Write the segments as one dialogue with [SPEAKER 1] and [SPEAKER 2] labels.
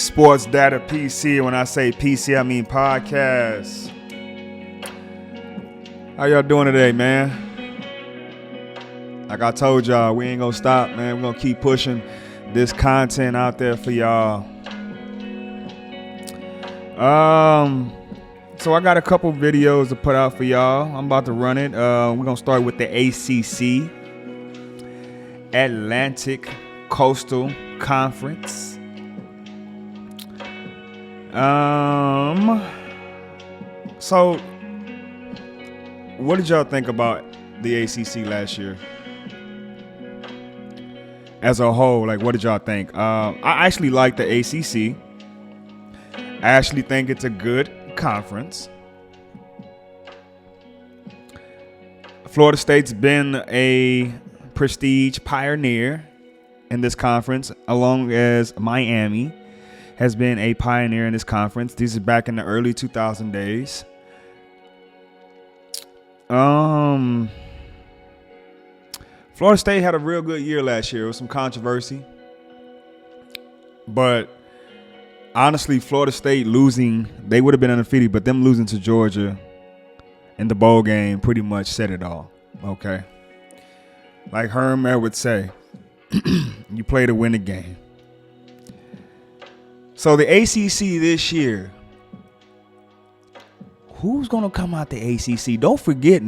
[SPEAKER 1] Sports Data PC. When I say PC, I mean podcast. How y'all doing today, man? Like I told y'all, we ain't gonna stop, man. We're gonna keep pushing this content out there for y'all. So I got a couple videos to put out for y'all. I'm about to run it. We're gonna start with the ACC, Atlantic Coastal Conference. So what did y'all think about the ACC last year? As a whole, like, what did y'all think? I actually like the ACC. I actually think it's a good conference. Florida State's been a prestige pioneer in this conference, along as Miami has been a pioneer in this conference. This is back in the early 2000 days. Florida State had a real good year last year. It was some controversy. But honestly, Florida State losing, they would have been undefeated, but them losing to Georgia in the bowl game pretty much said it all. Okay. Like Herm would say, you play to win the game. So the ACC this year, who's going to come out the ACC? Don't forget,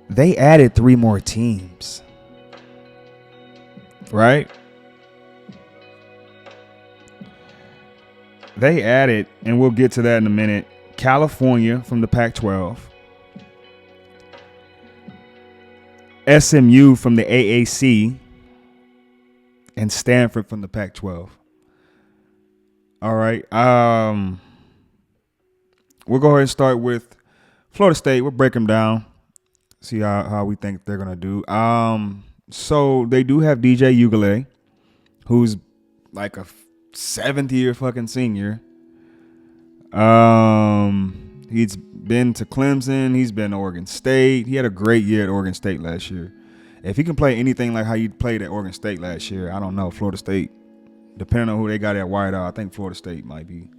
[SPEAKER 1] they added 3 more teams, right? They added, and we'll get to that in a minute, California from the Pac-12, SMU from the AAC, and Stanford from the Pac-12. All right. We'll go ahead and start with Florida State. We'll break them down, see how we think they're going to do. So they do have DJ Ugale, who's like a 7th-year fucking senior. He's been to Clemson. He's been to Oregon State. He had a great year at Oregon State last year. If he can play anything like how he played at Oregon State last year, I don't know. Florida State, depending on who they got at wideout, I think Florida State might be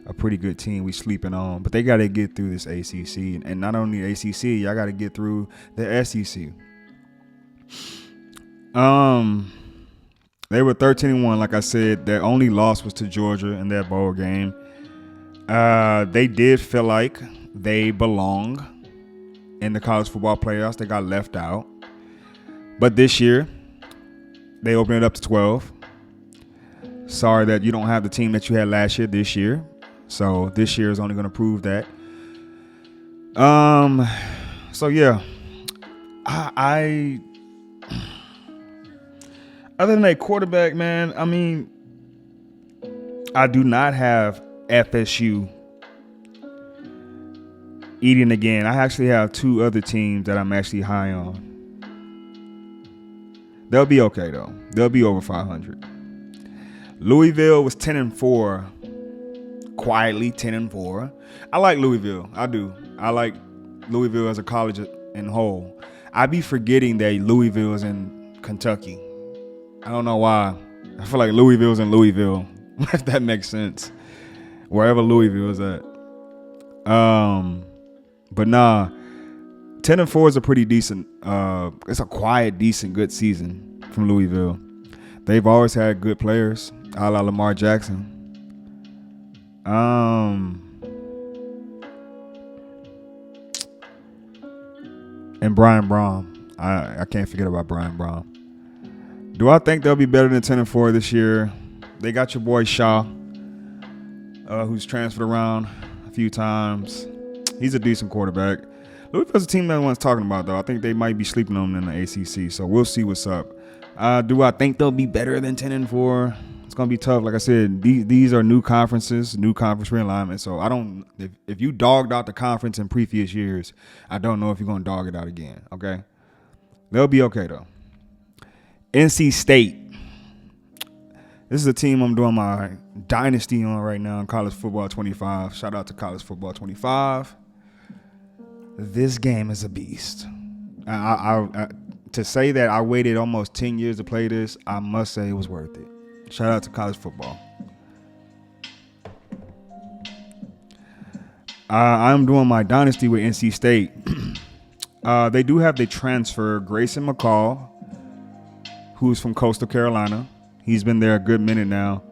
[SPEAKER 1] a pretty good team we sleeping on. But they got to get through this ACC. And not only the ACC, y'all got to get through the SEC. They were 13-1, like I said. Their only loss was to Georgia in that bowl game. They did feel like they belong in the college football playoffs. They got left out. But this year, they opened it up to 12. Sorry that you don't have the team that you had last year this year. So this year is only going to prove that. So yeah, I other than a quarterback, man, I mean, I do not have FSU eating again. I actually have 2 other teams that I'm actually high on. They'll be okay, though. They'll be over 500. Louisville was 10-4. Quietly 10-4. I like Louisville. I do. I like Louisville as a college in whole. I be forgetting that Louisville is in Kentucky. I don't know why. I feel like Louisville's in Louisville, if that makes sense. Wherever Louisville is at. But nah. 10-4 is a pretty decent, it's a quiet, decent, good season from Louisville. They've always had good players, a la Lamar Jackson. And Brian Brom. I can't forget about Brian Brom. Do I think they'll be better than 10-4 this year? They got your boy Shaw, who's transferred around a few times. He's a decent quarterback. Louisville's a team that everyone's talking about, though. I think they might be sleeping on them in the ACC, so we'll see what's up. Do I think they'll be better than 10-4? It's going to be tough. Like I said, these are new conferences, new conference realignment, so I don't – if you dogged out the conference in previous years, I don't know if you're going to dog it out again, okay? They'll be okay, though. NC State. This is a team I'm doing my dynasty on right now in College Football 25. Shout out to College Football 25. This game is a beast. to say that I waited almost 10 years to play this, I must say it was worth it. Shout out to college football. I'm doing my dynasty with NC State. They do have the transfer, Grayson McCall, who's from Coastal Carolina. He's been there a good minute now.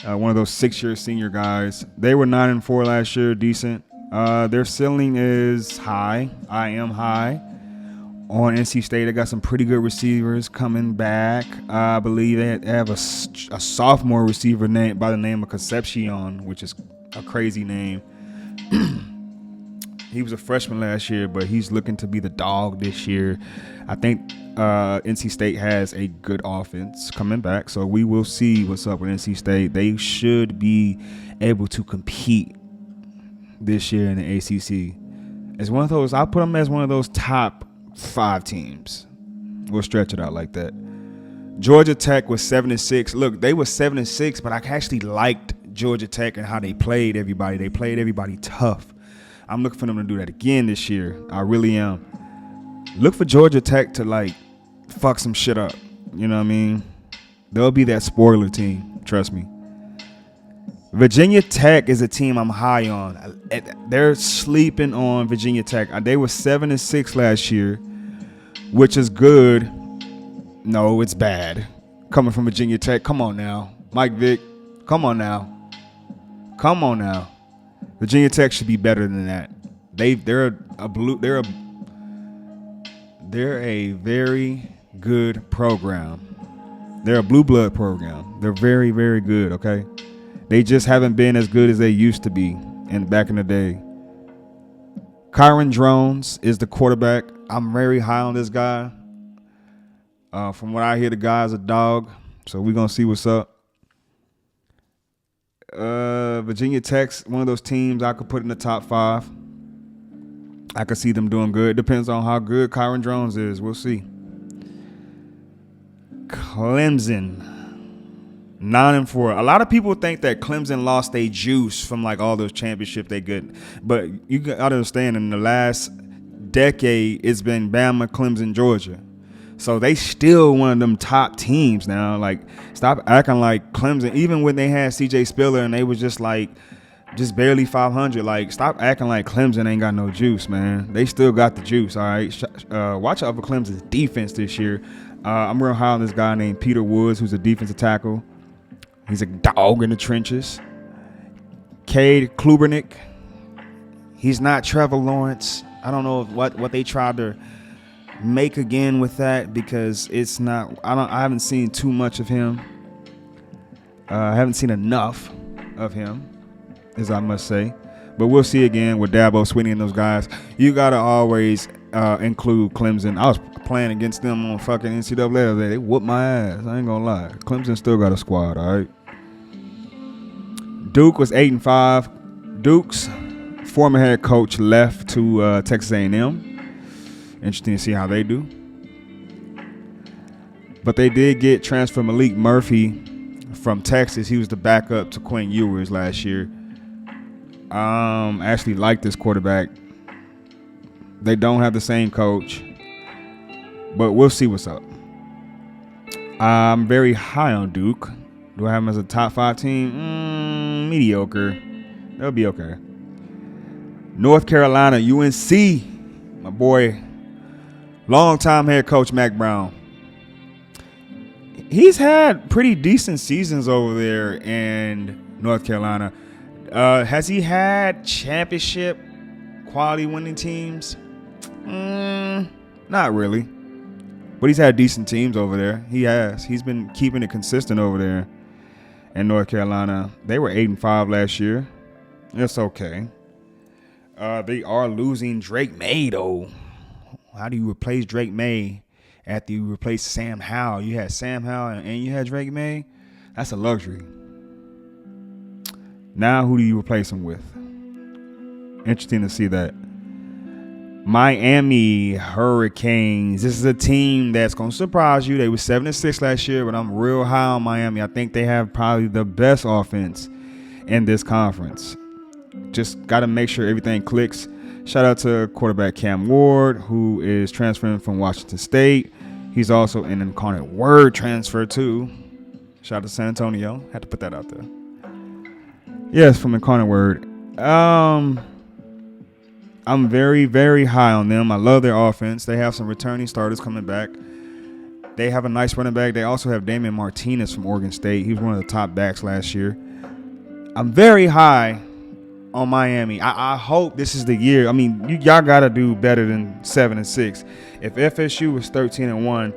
[SPEAKER 1] One of those 6-year senior guys. They were 9-4 last year, decent. Their ceiling is high. I am high on NC State. They got some pretty good receivers coming back. I believe they have a sophomore receiver named by the name of Concepcion, which is a crazy name. He was a freshman last year, but he's looking to be the dog this year. I think NC State has a good offense coming back, so we will see what's up with NC State. They should be able to compete this year in the ACC. It's one of those. I'll put them as one of those top 5 teams. We'll stretch it out like that. Georgia Tech was 7-6. Look, they were 7-6, but I actually liked Georgia Tech and how they played everybody. They played everybody tough. I'm looking for them to do that again this year. I really am. Look for Georgia Tech to fuck some shit up. You know what I mean? They'll be that spoiler team. Trust me. Virginia Tech is a team I'm high on. They're sleeping on Virginia Tech. They were 7-6 last year, which is good. No, it's bad. Coming from Virginia Tech. Come on now. Mike Vick. Come on now. Come on now. Virginia Tech should be better than that. They're a very good program. They're a blue blood program. They're very, very good, okay? They just haven't been as good as they used to be back in the day. Kyron Drones is the quarterback. I'm very high on this guy. From what I hear, the guy's a dog. So we're going to see what's up. Virginia Tech's one of those teams I could put in the top 5. I could see them doing good. Depends on how good Kyron Drones is. We'll see. Clemson, 9-4. A lot of people think that Clemson lost their juice from all those championships they get. But you got to understand, in the last decade, it's been Bama, Clemson, Georgia. So they still one of them top teams now. Stop acting like Clemson. Even when they had C.J. Spiller and they was just barely 500. Stop acting like Clemson ain't got no juice, man. They still got the juice, all right? Watch out for Clemson's defense this year. I'm real high on this guy named Peter Woods, who's a defensive tackle. He's a dog in the trenches. Cade Klubernick. He's not Trevor Lawrence. I don't know what they tried to make again with that, because it's not. I haven't seen too much of him. I haven't seen enough of him, as I must say. But we'll see again with Dabo Swinney and those guys. You gotta always include Clemson. I was playing against them on fucking NCAA. They whooped my ass. I ain't gonna lie. Clemson still got a squad, all right. Duke was 8-5. Duke's former head coach left to Texas A&M. Interesting to see how they do. But they did get transfer Malik Murphy from Texas. He was the backup to Quinn Ewers last year. I actually like this quarterback. They don't have the same coach, but we'll see what's up. I'm very high on Duke. Do I have them as a top 5 team? Mediocre. They'll be okay. North Carolina, UNC, my boy, longtime head coach Mack Brown. He's had pretty decent seasons over there in North Carolina. Has he had championship quality winning teams? Not really. But he's had decent teams over there. He has. He's been keeping it consistent over there in North Carolina. They were 8-5 last year. It's okay. They are losing Drake May, though. How do you replace Drake May after you replace Sam Howell? You had Sam Howell and you had Drake May. That's a luxury. Now who do you replace him with? Interesting to see that. Miami Hurricanes. This is a team that's going to surprise you. They were 7-6 last year, but I'm real high on Miami. I think they have probably the best offense in this conference. Just got to make sure everything clicks. Shout out to quarterback Cam Ward, who is transferring from Washington State. He's also an Incarnate Word transfer too. Shout out to San Antonio. Had to put that out there. Yes, from Incarnate Word. I'm very, very high on them. I love their offense. They have some returning starters coming back. They have a nice running back. They also have Damian Martinez from Oregon State. He was one of the top backs last year. I'm very high on Miami. I hope this is the year. I mean, y'all got to do better than 7-6. If FSU was 13-1,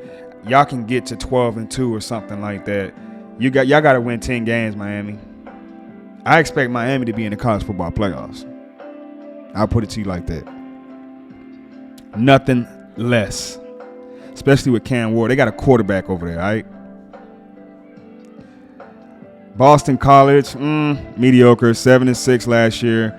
[SPEAKER 1] y'all can get to 12-2 or something like that. Y'all got to win 10 games, Miami. I expect Miami to be in the college football playoffs. I'll put it to you like that. Nothing less. Especially with Cam Ward. They got a quarterback over there, all right? Boston College, mediocre, 7-6 last year.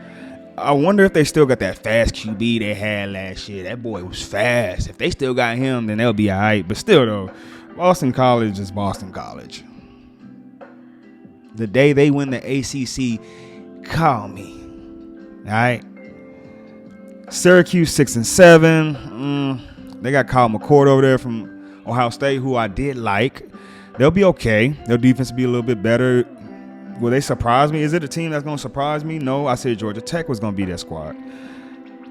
[SPEAKER 1] I wonder if they still got that fast QB they had last year. That boy was fast. If they still got him, then they'll be all right. But still, though, Boston College is Boston College. The day they win the ACC, call me. All right? Syracuse 6-7. They got Kyle McCord over there from Ohio State, who I did like. They'll be okay. Their defense will be a little bit better. Will they surprise me? Is it a team that's going to surprise me? No, I said Georgia Tech was going to be that squad.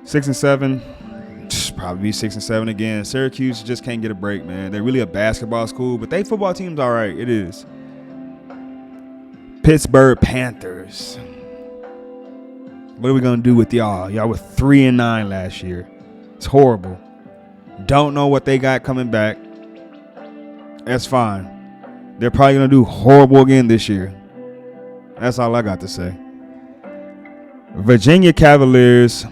[SPEAKER 1] 6-7. Probably be 6-7 again. Syracuse just can't get a break, man. They're really a basketball school, but they football team's all right. It is. Pittsburgh Panthers. What are we going to do with y'all? Y'all were 3-9 last year. It's horrible. Don't know what they got coming back. That's fine. They're probably going to do horrible again this year. That's all I got to say. Virginia Cavaliers.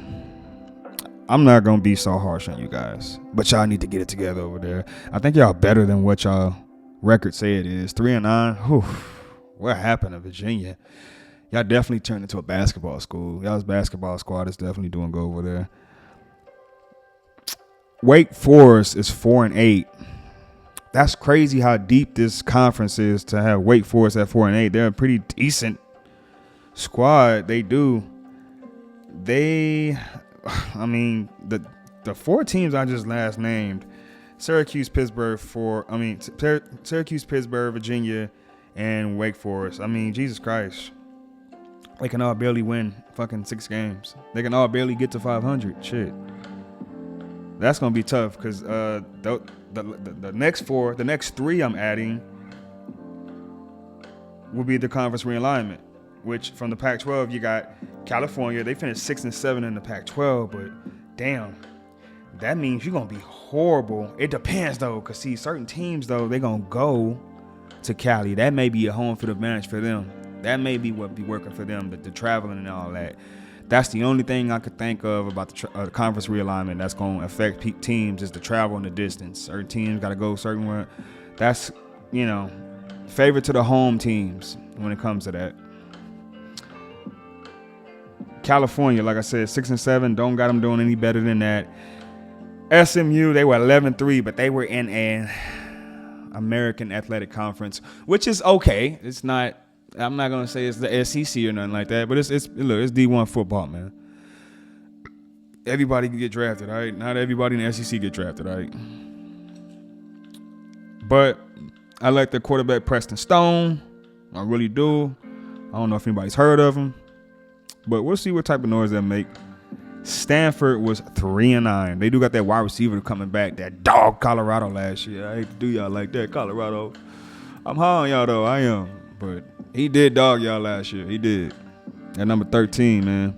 [SPEAKER 1] I'm not going to be so harsh on you guys, but y'all need to get it together over there. I think y'all better than what y'all record say it is. 3-9. Whew. What happened to Virginia? Y'all definitely turned into a basketball school. Y'all's basketball squad is definitely doing good over there. Wake Forest is 4-8. That's crazy how deep this conference is to have Wake Forest at 4-8. They're a pretty decent squad. The four teams I just last named, Syracuse, Pittsburgh, Virginia, and Wake Forest. I mean, Jesus Christ. They can all barely win fucking 6 games. They can all barely get to 500. Shit. That's going to be tough because the next 3 I'm adding will be the conference realignment, which from the Pac-12, you got California. They finished 6-7 in the Pac-12, but damn, that means you're going to be horrible. It depends, though, because, see, certain teams, though, they're going to go to Cali. That may be a home field advantage for them. That may be what be working for them, the traveling and all that. That's the only thing I could think of about the conference realignment that's going to affect teams is the travel and the distance. Certain teams got to go certain way. That's, favorite to the home teams when it comes to that. California, like I said, 6-7. Don't got them doing any better than that. SMU, they were 11-3, but they were in an American Athletic Conference, which is okay. It's not. I'm not gonna say it's the SEC or nothing like that, but it's D1 football, man. Everybody can get drafted, all right? Not everybody in the SEC get drafted, all right? But I like the quarterback Preston Stone. I really do. I don't know if anybody's heard of him, but we'll see what type of noise they make. Stanford was 3-9. They do got that wide receiver coming back. That dog Colorado last year. I hate to do y'all like that, Colorado. I'm high on y'all though. I am, but he did dog y'all last year. He did. At number 13, man.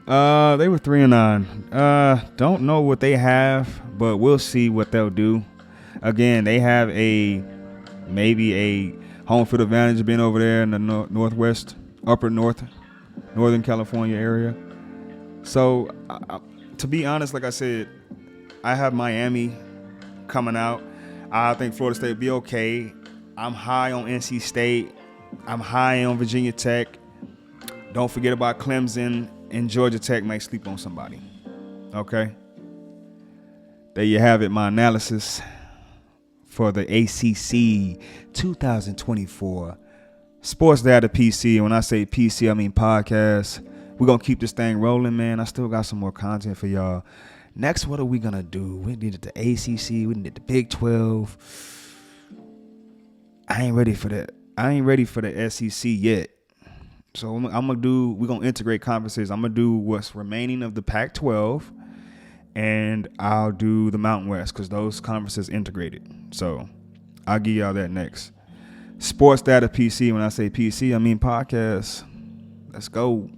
[SPEAKER 1] They were 3-9. Don't know what they have, but we'll see what they'll do. Again, they have maybe a home field advantage being over there in the northwest, northern California area. So, to be honest, like I said, I have Miami coming out. I think Florida State will be okay. I'm high on NC State. I'm high on Virginia Tech. Don't forget about Clemson, and Georgia Tech may sleep on somebody. Okay? There you have it, my analysis for the ACC 2024 Sports Data PC. And when I say PC, I mean podcast. We're going to keep this thing rolling, man. I still got some more content for y'all. Next, what are we going to do? We did the ACC. We did the Big 12. I ain't ready for that. I ain't ready for the SEC yet. So we're going to integrate conferences. I'm going to do what's remaining of the Pac-12, and I'll do the Mountain West because those conferences integrated. So I'll give y'all that next. Sports Data PC. When I say PC, I mean podcast. Let's go.